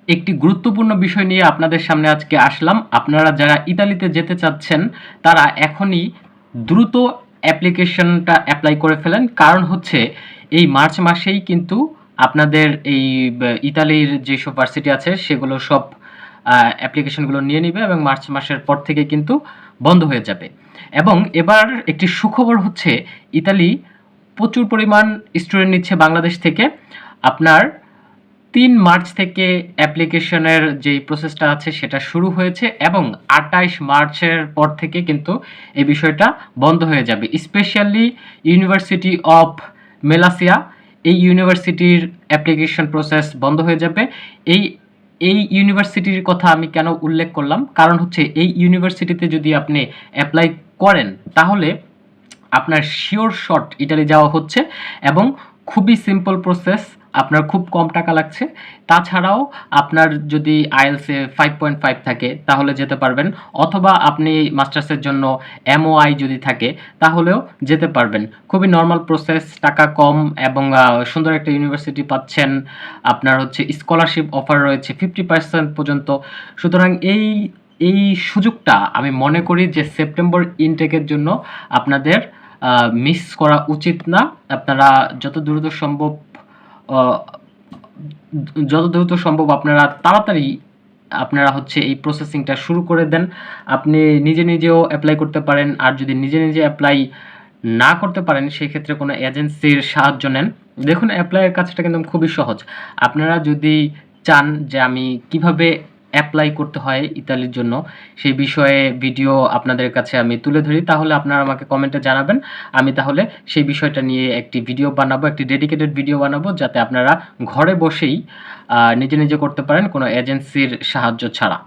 একটি গুরুত্বপূর্ণ বিষয় নিয়ে আপনাদের সামনে আজকে আসলাম। আপনারা যারা ইতালিতে যেতে চাচ্ছেন তারা এখনই দ্রুত অ্যাপ্লিকেশনটা এপ্লাই করে ফেলেন। কারণ হচ্ছে এই মার্চ মাসেই কিন্তু আপনাদের এই ইতালির যেসব ভার্সিটি আছে সেগুলো সব অ্যাপ্লিকেশনগুলো নিয়ে নিবে এবং মার্চ মাসের পর থেকে কিন্তু বন্ধ হয়ে যাবে। এবং এবার একটি সুখবর হচ্ছে ইতালি প্রচুর পরিমাণ স্টুডেন্ট নিচ্ছে বাংলাদেশ থেকে। আপনার ৩ মার্চ থেকে অ্যাপ্লিকেশনের যেই প্রসেসটা আছে সেটা শুরু হয়েছে এবং ২৮ মার্চের পর থেকে কিন্তু এই বিষয়টা বন্ধ হয়ে যাবে। স্পেশালি ইউনিভার্সিটি অফ মেলাসিয়া, এই ইউনিভার্সিটির অ্যাপ্লিকেশন প্রসেস বন্ধ হয়ে যাবে। এই এই ইউনিভার্সিটির কথা আমি কেন উল্লেখ করলাম? কারণ হচ্ছে এই ইউনিভার্সিটিতে যদি আপনি অ্যাপ্লাই করেন তাহলে আপনার শিওর শট ইটালি যাওয়া হচ্ছে এবং খুবই সিম্পল প্রসেস, আপনার খুব কম টাকা লাগছে। তাছাড়াও আপনার যদি আইএলটিএস এ 5.5 থাকে তাহলে যেতে পারবেন, অথবা আপনি মাস্টার্সের জন্য এমওআই যদি থাকে তাহলেও যেতে পারবেন। খুবই নরমাল প্রসেস, টাকা কম এবং সুন্দর একটা ইউনিভার্সিটি পাচ্ছেন। আপনার হচ্ছে স্কলারশিপ অফার রয়েছে 50% পর্যন্ত। সুতরাং এই সুযোগটা আমি মনে করি যে সেপ্টেম্বর ইনটেকের জন্য আপনাদের মিস করা উচিত না। আপনারা যত দ্রুত সম্ভব আপনারা তাড়াতাড়ি আপনারা হচ্ছে এই প্রসেসিংটা শুরু করে দেন। আপনি নিজে নিজেও অ্যাপ্লাই করতে পারেন, আর যদি নিজে নিজে অ্যাপ্লাই না করতে পারেন সেক্ষেত্রে কোনো এজেন্সির সাহায্য নেন। দেখুন, অ্যাপ্লাইয়ের কাজটা কিন্তু খুবই সহজ। আপনারা যদি চান যে আমি কিভাবে অ্যাপ্লাই করতে হয় ইতালির জন্য সেই বিষয়ে ভিডিও আপনাদের কাছে আমি তুলে ধরি, তাহলে আপনারা আমাকে কমেন্টে জানাবেন। আমি তাহলে সেই বিষয়টা নিয়ে একটি ভিডিও বানাবো, একটি ডেডিকেটেড ভিডিও বানাবো, যাতে আপনারা ঘরে বসেই নিজে নিজে করতে পারেন কোনো এজেন্সির সাহায্য ছাড়া।